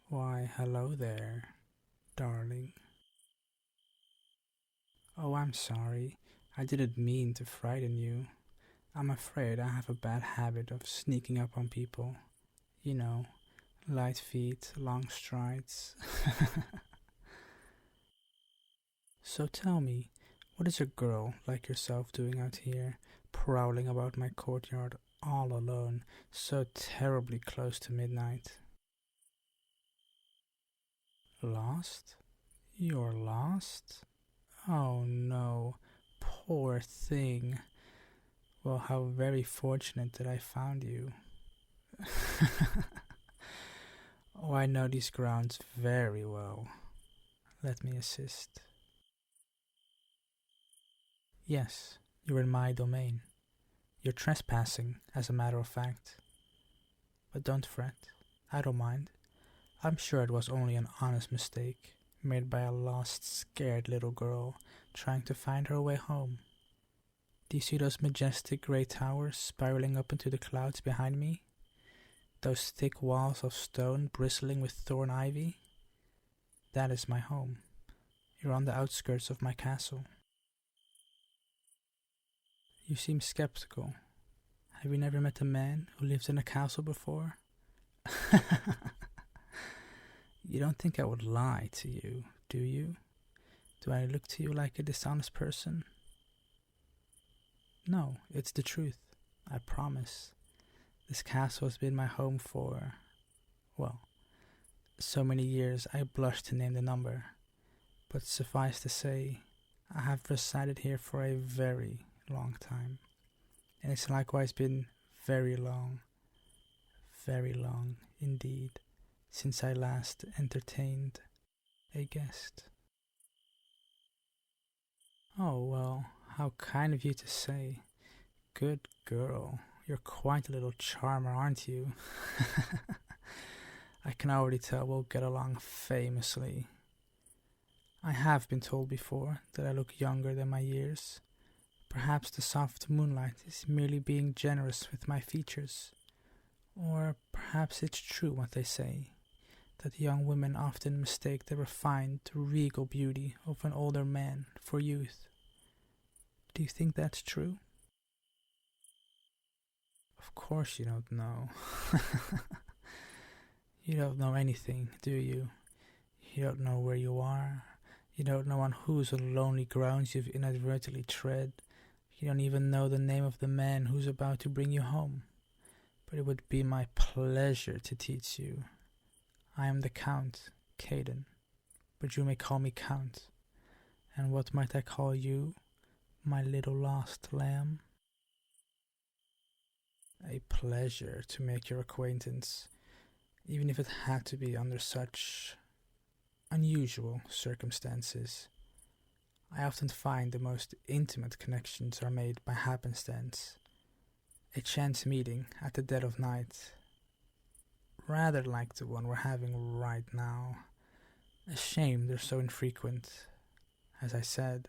Why, hello there, darling. Oh, I'm sorry. I didn't mean to frighten you. I'm afraid I have a bad habit of sneaking up on people. You know, light feet, long strides. So tell me, what is a girl like yourself doing out here, prowling about my courtyard all alone, so terribly close to midnight? Lost? You're lost? Oh no, poor thing. Well, how very fortunate that I found you. Oh, I know these grounds very well. Let me assist. Yes, you're in my domain. You're trespassing, as a matter of fact. But don't fret, I don't mind. I'm sure it was only an honest mistake made by a lost, scared little girl trying to find her way home. Do you see those majestic grey towers spiraling up into the clouds behind me? Those thick walls of stone bristling with thorn ivy? That is my home. You're on the outskirts of my castle. You seem skeptical. Have you never met a man who lives in a castle before? You don't think I would lie to you, do you? Do I look to you like a dishonest person? No, it's the truth. I promise. This castle has been my home for, well, so many years I blush to name the number. But suffice to say, I have resided here for a very long time. And it's likewise been very long indeed, since I last entertained a guest. Oh, well, how kind of you to say. Good girl, you're quite a little charmer, aren't you? I can already tell we'll get along famously. I have been told before that I look younger than my years. Perhaps the soft moonlight is merely being generous with my features. Or perhaps it's true what they say, that young women often mistake the refined, regal beauty of an older man for youth. Do you think that's true? Of course you don't know. You don't know anything, do you? You don't know where you are. You don't know on whose lonely grounds you've inadvertently tread. You don't even know the name of the man who's about to bring you home. But it would be my pleasure to teach you. I am the Count, Caden, but you may call me Count. And what might I call you, my little lost lamb? A pleasure to make your acquaintance, even if it had to be under such unusual circumstances. I often find the most intimate connections are made by happenstance. A chance meeting at the dead of night, rather like the one we're having right now. A shame they're so infrequent. As I said,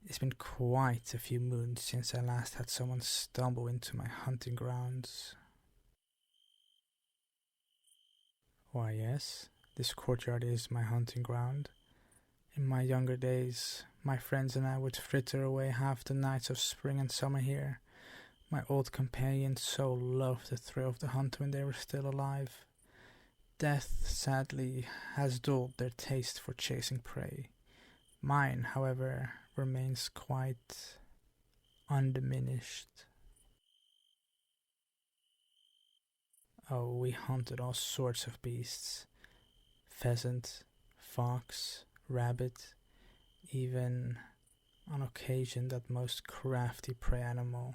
it's been quite a few moons since I last had someone stumble into my hunting grounds. Why, yes, this courtyard is my hunting ground. In my younger days, my friends and I would fritter away half the nights of spring and summer here. My old companions so loved the thrill of the hunt when they were still alive. Death, sadly, has dulled their taste for chasing prey. Mine, however, remains quite undiminished. Oh, we hunted all sorts of beasts. Pheasant, fox, rabbit, even, on occasion, that most crafty prey animal,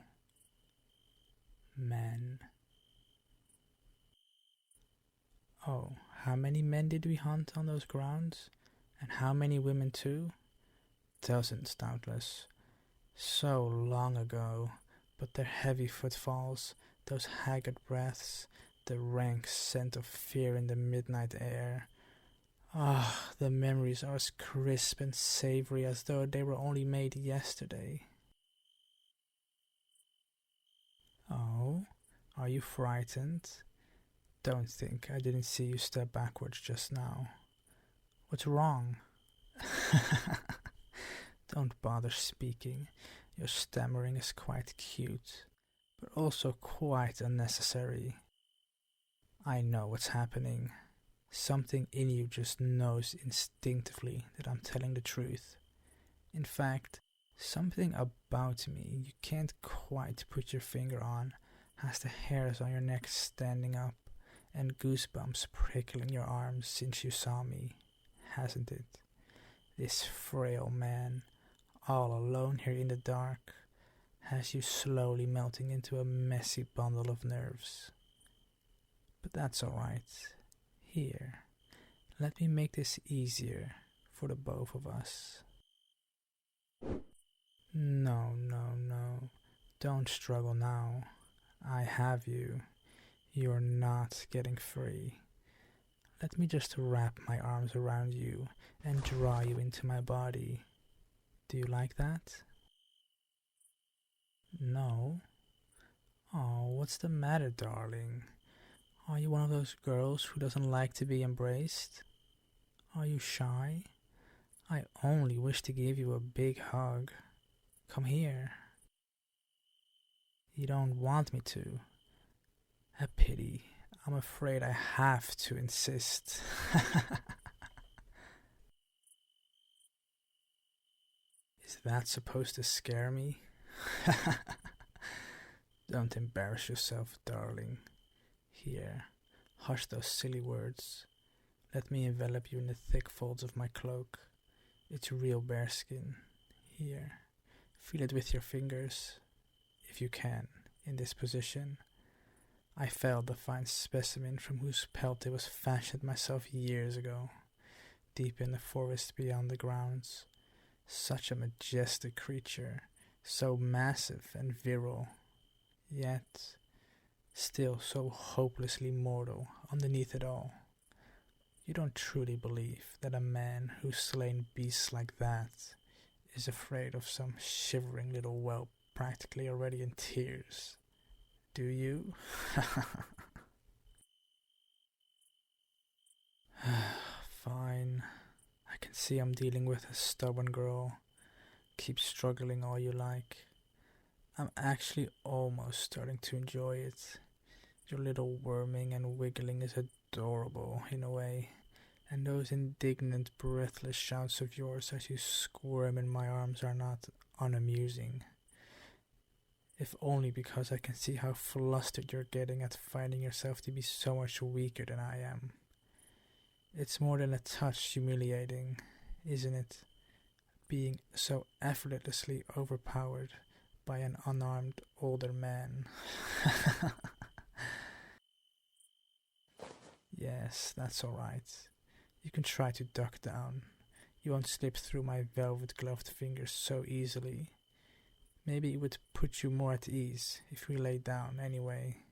man. Oh, how many men did we hunt on those grounds? And how many women too? Dozens, doubtless. So long ago, but their heavy footfalls, those haggard breaths, the rank scent of fear in the midnight air. Ah, the memories are as crisp and savory as though they were only made yesterday. Oh, are you frightened? Don't think I didn't see you step backwards just now. What's wrong? Don't bother speaking. Your stammering is quite cute, but also quite unnecessary. I know what's happening. Something in you just knows instinctively that I'm telling the truth. In fact, something about me you can't quite put your finger on has the hairs on your neck standing up and goosebumps prickling your arms since you saw me, hasn't it? This frail man, all alone here in the dark, has you slowly melting into a messy bundle of nerves. But that's alright. Here, let me make this easier for the both of us. No, no, no. Don't struggle now. I have you. You're not getting free. Let me just wrap my arms around you and draw you into my body. Do you like that? No? Oh, what's the matter, darling? Are you one of those girls who doesn't like to be embraced? Are you shy? I only wish to give you a big hug. Come here. You don't want me to. A pity. I'm afraid I have to insist. Is that supposed to scare me? Don't embarrass yourself, darling. Here, hush those silly words. Let me envelop you in the thick folds of my cloak. It's real bearskin. Here, feel it with your fingers, if you can, in this position. I felled the fine specimen from whose pelt it was fashioned myself years ago, deep in the forest beyond the grounds. Such a majestic creature, so massive and virile, yet still so hopelessly mortal underneath it all. You don't truly believe that a man who's slain beasts like that is afraid of some shivering little whelp practically already in tears, do you? Fine. I can see I'm dealing with a stubborn girl. Keep struggling all you like. I'm actually almost starting to enjoy it. Your little worming and wiggling is adorable in a way, and those indignant, breathless shouts of yours as you squirm in my arms are not unamusing. If only because I can see how flustered you're getting at finding yourself to be so much weaker than I am. It's more than a touch humiliating, isn't it? Being so effortlessly overpowered by an unarmed older man. Yes, that's alright. You can try to duck down. You won't slip through my velvet-gloved fingers so easily. Maybe it would put you more at ease if we lay down anyway.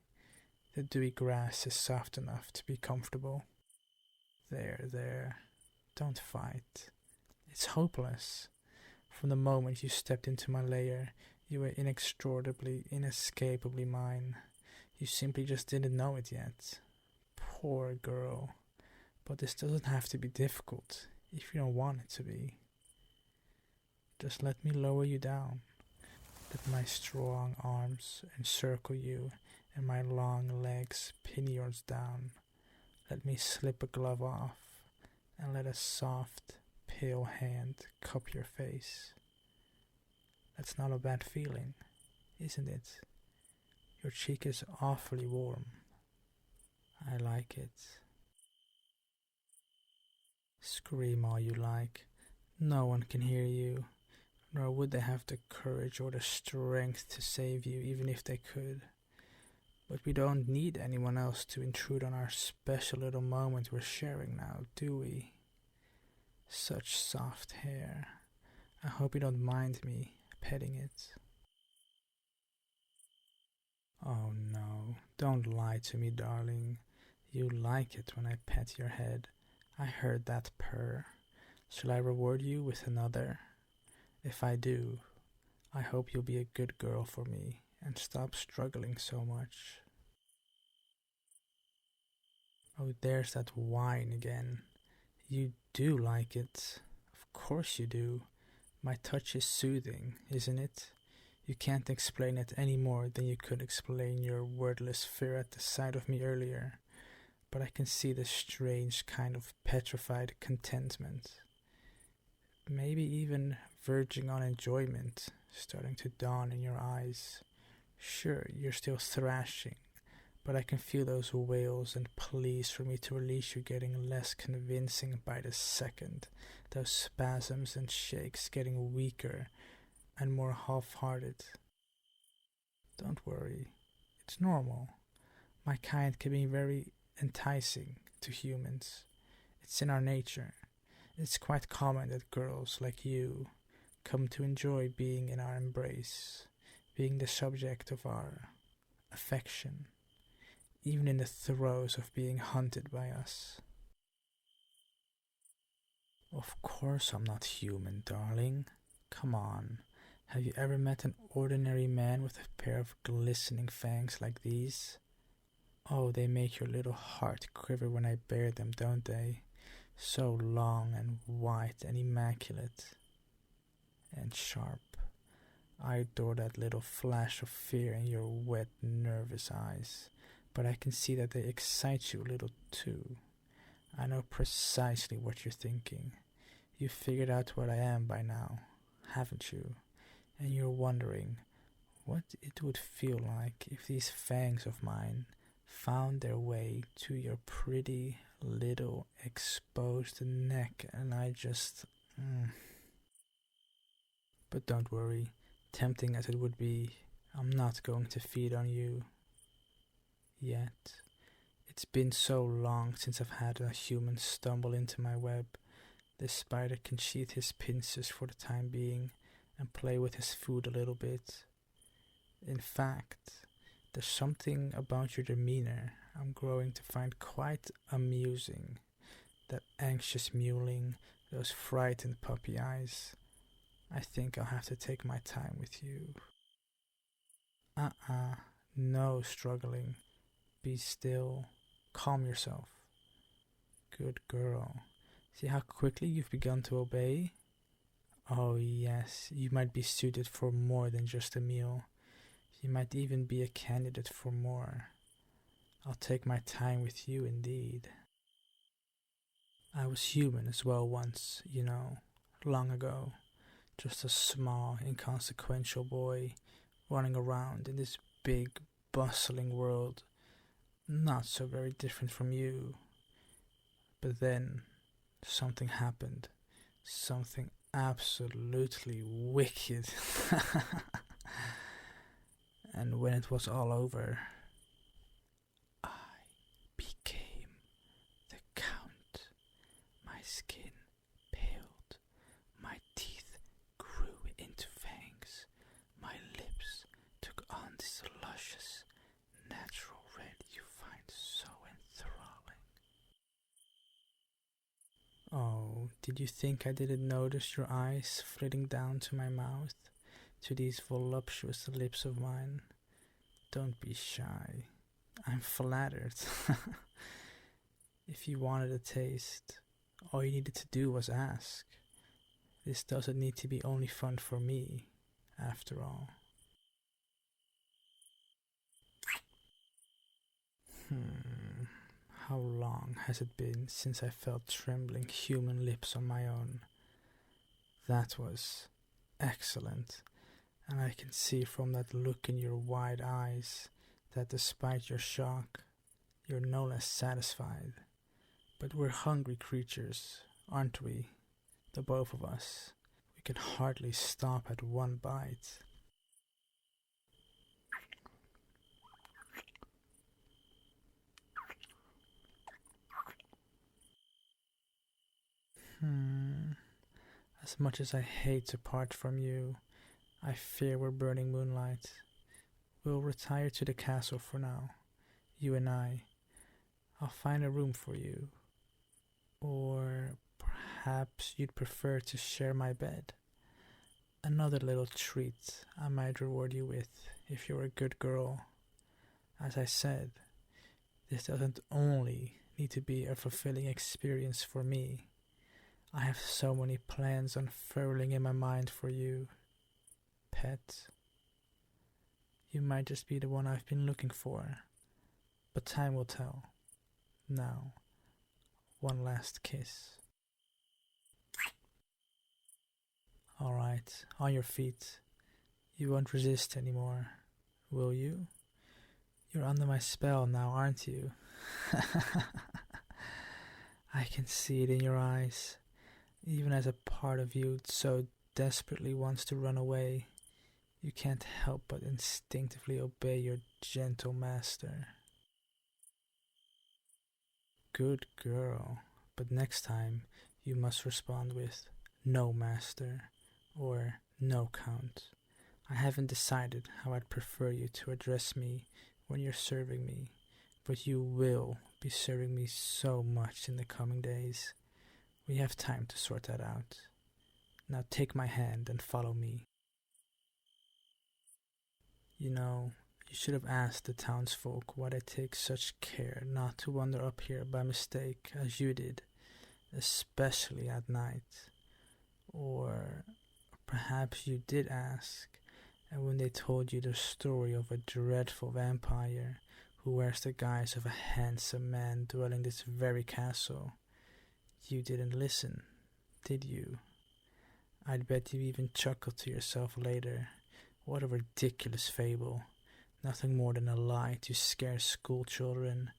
The dewy grass is soft enough to be comfortable. There. Don't fight. It's hopeless. From the moment you stepped into my lair, you were inescapably mine. You simply just didn't know it yet. Poor girl. But this doesn't have to be difficult if you don't want it to be. Just let me lower you down. Let my strong arms encircle you and my long legs pin yours down. Let me slip a glove off and let a soft, pale hand cup your face. That's not a bad feeling, isn't it? Your cheek is awfully warm. I like it. Scream all you like. No one can hear you, nor would they have the courage or the strength to save you even if they could. But we don't need anyone else to intrude on our special little moment we're sharing now, do we? Such soft hair. I hope you don't mind me petting it. Oh no, don't lie to me, darling. You like it when I pet your head. I heard that purr. Shall I reward you with another? If I do, I hope you'll be a good girl for me and stop struggling so much. Oh, there's that whine again. You do like it. Of course you do. My touch is soothing, isn't it? You can't explain it any more than you could explain your wordless fear at the sight of me earlier, but I can see the strange kind of petrified contentment. Maybe even verging on enjoyment starting to dawn in your eyes. Sure, you're still thrashing, but I can feel those wails and pleas for me to release you getting less convincing by the second, those spasms and shakes getting weaker and more half-hearted. Don't worry, it's normal. My kind can be very enticing to humans. It's in our nature. It's quite common that girls like you come to enjoy being in our embrace, being the subject of our affection, even in the throes of being hunted by us. Of course I'm not human, darling. Come on. Have you ever met an ordinary man with a pair of glistening fangs like these? Oh, they make your little heart quiver when I bare them, don't they? So long and white and immaculate. And sharp. I adore that little flash of fear in your wet, nervous eyes, but I can see that they excite you a little too. I know precisely what you're thinking. You've figured out what I am by now, haven't you? And you're wondering what it would feel like if these fangs of mine found their way to your pretty little exposed neck and I just... But don't worry, tempting as it would be, I'm not going to feed on you. Yet. It's been so long since I've had a human stumble into my web. The spider can sheath his pincers for the time being and play with his food a little bit. In fact, there's something about your demeanor I'm growing to find quite amusing. That anxious mewling, those frightened puppy eyes. I think I'll have to take my time with you. No struggling. Be still. Calm yourself. Good girl. See how quickly you've begun to obey? Oh yes, you might be suited for more than just a meal. You might even be a candidate for more. I'll take my time with you indeed. I was human as well once, long ago. Just a small, inconsequential boy running around in this big, bustling world. Not so very different from you. But then, something happened. Something absolutely wicked. And when it was all over, I became the Count. My skin paled, my teeth grew into fangs, my lips took on this luscious, natural red you find so enthralling. Oh, did you think I didn't notice your eyes flitting down to my mouth? To these voluptuous lips of mine. Don't be shy. I'm flattered. If you wanted a taste, all you needed to do was ask. This doesn't need to be only fun for me, after all. How long has it been since I felt trembling human lips on my own? That was excellent. And I can see from that look in your wide eyes that despite your shock, you're no less satisfied. But we're hungry creatures, aren't we? The both of us. We can hardly stop at one bite. As much as I hate to part from you, I fear we're burning moonlight. We'll retire to the castle for now, you and I. I'll find a room for you. Or perhaps you'd prefer to share my bed. Another little treat I might reward you with if you're a good girl. As I said, this doesn't only need to be a fulfilling experience for me. I have so many plans unfurling in my mind for you, pet. You might just be the one I've been looking for, but time will tell. Now, one last kiss. Alright, on your feet. You won't resist anymore, will you? You're under my spell now, aren't you? I can see it in your eyes, even as a part of you so desperately wants to run away. You can't help but instinctively obey your gentle master. Good girl, but next time you must respond with no master or no count. I haven't decided how I'd prefer you to address me when you're serving me, but you will be serving me so much in the coming days. We have time to sort that out. Now take my hand and follow me. You know, you should have asked the townsfolk why they take such care not to wander up here by mistake as you did, especially at night. Or perhaps you did ask, and when they told you the story of a dreadful vampire who wears the guise of a handsome man dwelling this very castle, you didn't listen, did you? I'd bet you even chuckled to yourself later. What a ridiculous fable. Nothing more than a lie to scare school children.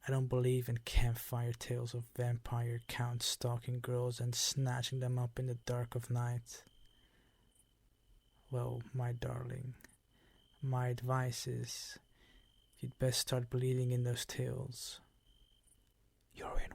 I don't believe in campfire tales of vampire counts stalking girls and snatching them up in the dark of night. Well, my darling, my advice is you'd best start believing in those tales. You're in